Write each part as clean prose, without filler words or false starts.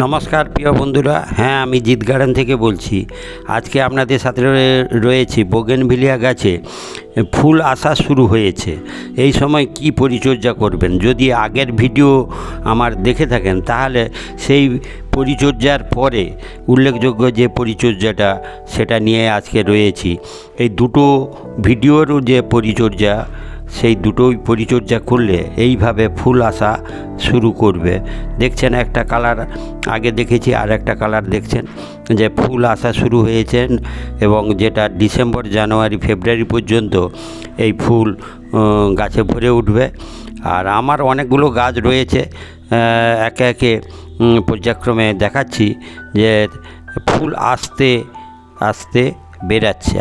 নমস্কার প্রিয় বন্ধুরা, হ্যাঁ আমি জিৎ গার্ডেন থেকে বলছি। আজকে আপনাদের সাথে রয়েছি বোগেনভিলিয়া গাছে ফুল আসা শুরু হয়েছে। এই সময় কি পরিচর্যা করবেন, যদি আগের ভিডিও আমার দেখে থাকেন তাহলে সেই পরিচর্যার পরে উল্লেখযোগ্য যে পরিচর্যাটা সেটা নিয়ে আজকে রয়েছি। এই দুটো ভিডিওর যে পরিচর্যা, সেই দুটোই পরিচর্যা করলে এইভাবে ফুল আসা শুরু করবে। দেখছেন একটা কালার আগে দেখেছি, আর একটা কালার দেখছেন যে ফুল আসা শুরু হয়েছে, এবং যেটা ডিসেম্বর জানুয়ারি ফেব্রুয়ারি পর্যন্ত এই ফুল গাছে ভরে উঠবে। আর আমার অনেকগুলো গাছ রয়েছে, একে একে পর্যায়ক্রমে দেখাচ্ছি যে ফুল আস্তে আস্তে বেরাচ্ছে।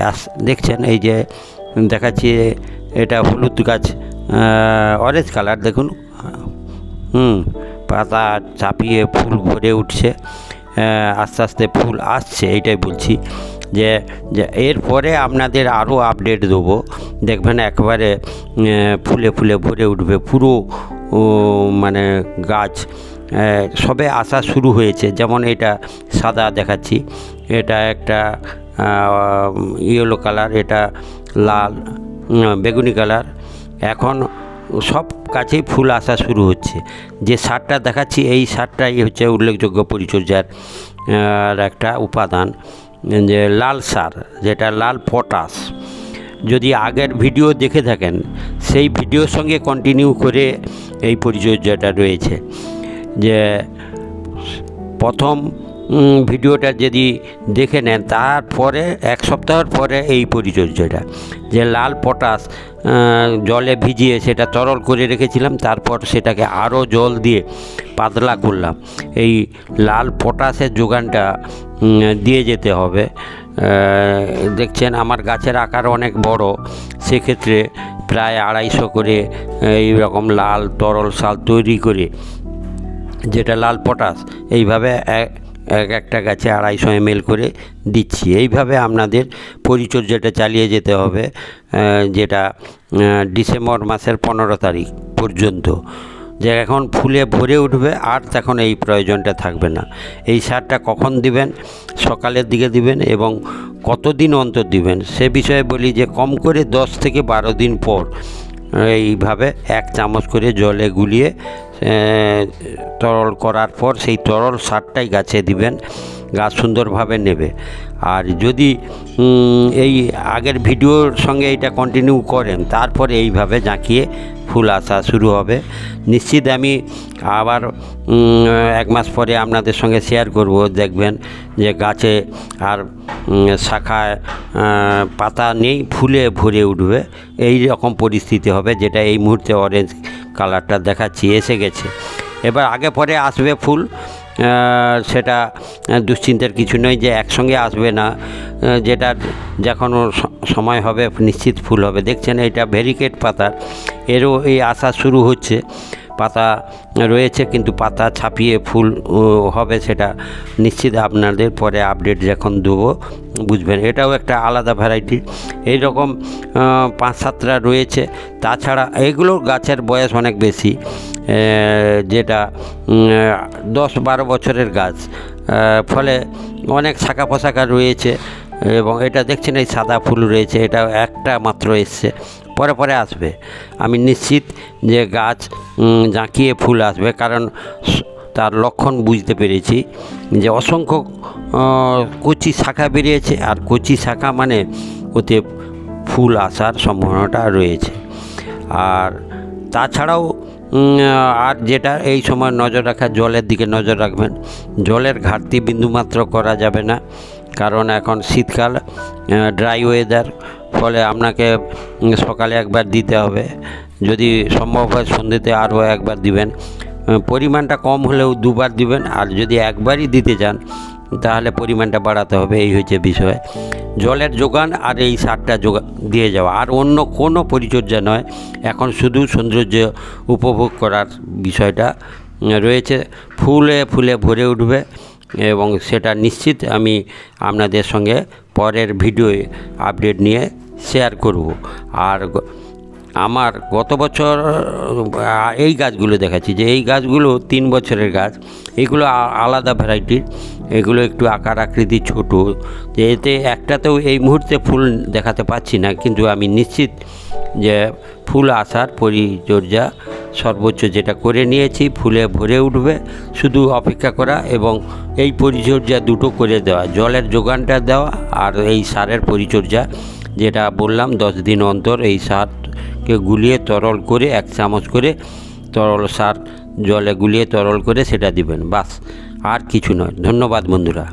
দেখছেন এই যে দেখাচ্ছি, এটা হলুদ গাছ, অরেঞ্জ কালার দেখুন, পাতা চাপিয়ে ফুল ভরে উঠছে, আস্তে আস্তে ফুল আসছে। এইটাই বলছি যে এরপরে আপনাদের আরও আপডেট দেবো, দেখবেন একবারে ফুলে ফুলে ভরে উঠবে পুরো, মানে গাছ সবে আসা শুরু হয়েছে। যেমন এটা সাদা দেখাচ্ছি, এটা একটা ইয়েলো কালার, এটা লাল বেগুনি কালার। এখন সব গাছেই ফুল আসা শুরু হচ্ছে। যে সারটা দেখাচ্ছি এই সারটাই হচ্ছে উল্লেখযোগ্য পরিচর্যার একটা উপাদান, যে লাল সার, যেটা লাল পটাশ। যদি আগের ভিডিও দেখে থাকেন সেই ভিডিওর সঙ্গে কন্টিনিউ করে এই পরিচর্যাটা রয়েছে। যে প্রথম ভিডিওটা যদি দেখে নেন তারপরে এক সপ্তাহের পরে এই পরিচর্যাটা, যে লাল পটাশ জলে ভিজিয়ে সেটা তরল করে রেখেছিলাম, তারপর সেটাকে আরও জল দিয়ে পাতলা করলাম। এই লাল পটাশের যোগানটা দিয়ে যেতে হবে। দেখছেন আমার গাছের আকার অনেক বড়, সেক্ষেত্রে প্রায় 250 করে এই রকম লাল তরল সার তৈরি করে, যেটা লাল পটাশ, এইভাবে একটা গাছে 250 ml করে দিচ্ছি। এইভাবে আপনাদের পরিচর্যাটা চালিয়ে যেতে হবে, যেটা ডিসেম্বর মাসের 15 তারিখ পর্যন্ত। যে এখন ফুলে ভরে উঠবে আর তখন এই প্রয়োজনটা থাকবে না। এই সারটা কখন দিবেন, সকালের দিকে দিবেন এবং কতদিন অন্তর দিবেন সে বিষয়ে বলি। যে কম করে 10 থেকে 12 দিন পর এইভাবে 1 চামচ করে জলে গুলিয়ে তরল করার পর সেই তরল সারটাই গাছে দিবেন, গাছ সুন্দরভাবে নেবে। আর যদি এই আগের ভিডিওর সঙ্গে এটা কন্টিনিউ করেন তারপরে এইভাবে জাঁকিয়ে ফুল আসা শুরু হবে। নিশ্চিত আমি আবার 1 মাস পরে আপনাদের সঙ্গে শেয়ার করব, দেখবেন যে গাছে আর শাখায় পাতা নেই, ফুলে ভরে উঠবে। এই রকম পরিস্থিতি হবে, যেটা এই মুহূর্তে অরেঞ্জ কালারটা দেখাচ্ছি এসে গেছে। এবার আগে পরে আসবে ফুল, সেটা দুশ্চিন্তার কিছু নয় যে একসঙ্গে আসবে না, যেটা যখন সময় হবে নিশ্চিত ফুল হবে। দেখছেন এটা ভেরিকেট পাতা, এরও এই আসা শুরু হচ্ছে। পাতা রয়েছে কিন্তু পাতা ছাপিয়ে ফুল হবে, সেটা নিশ্চিত আপনাদের পরে আপডেট যখন দেবো বুঝবেন। এটাও একটা আলাদা ভ্যারাইটি। এই রকম 5-7টা রয়েছে। তাছাড়া এগুলোর গাছের বয়স অনেক বেশি, যেটা 10-12 বছরের গাছ, ফলে অনেক শাখা পোশাখা রয়েছে। এবং এটা দেখছেন এই সাদা ফুল রয়েছে, এটা একটা মাত্র এসছে, পরে পরে আসবে। আমি নিশ্চিত যে গাছ জাঁকিয়ে ফুল আসবে, কারণ তার লক্ষণ বুঝতে পেরেছি যে অসংখ্য কচি শাখা বেরিয়েছে, আর কচি শাখা মানে ওতে ফুল আসার সম্ভাবনাটা রয়েছে। আর তাছাড়াও আর যেটা এই সময় নজর রাখা, জলের দিকে নজর রাখবেন। জলের ঘাটতি বিন্দুমাত্র করা যাবে না, কারণ এখন শীতকাল, ড্রাই ওয়েদার, ফলে আপনাকে সকালে একবার দিতে হবে, যদি সম্ভব হয় সন্ধ্যেতে আরও একবার দিবেন। পরিমাণটা কম হলেও 2বার দিবেন, আর যদি একবারই দিতে চান তাহলে পরিমাণটা বাড়াতে হবে। এই হচ্ছে বিষয়, জলের যোগান আর এই সারটা দিয়ে যাওয়া, আর অন্য কোনো পরিচর্যা নয়। এখন শুধু সৌন্দর্য উপভোগ করার বিষয়টা রয়েছে। ফুলে ফুলে ভরে উঠবে এবং সেটা নিশ্চিত আমি আপনাদের সঙ্গে পরের ভিডিওয়ে আপডেট নিয়ে শেয়ার করব। আর আমার গত বছর এই গাছগুলো দেখাচ্ছি যে এই গাছগুলো 3 বছরের গাছ, এগুলো আলাদা ভ্যারাইটির, এগুলো একটু আকার আকৃতি ছোট, যে এতে একটাতেও এই মুহূর্তে ফুল দেখাতে পাচ্ছি না, কিন্তু আমি নিশ্চিত যে ফুল আসার পরিচর্যা সর্বোচ্চ যেটা করে নিয়েছি, ফুলে ভরে উঠবে, শুধু অপেক্ষা করা এবং এই পরিচর্যা দুটো করে দেওয়া, জলের যোগানটা দেওয়া আর এই সারের পরিচর্যা যেটা বললাম 10 দিন অন্তর এই সারকে গুলিয়ে তরল করে 1 চামচ করে তরল সার জলে গুলিয়ে তরল করে সেটা দিবেন, বাস আর কিছু নয়। ধন্যবাদ বন্ধুরা।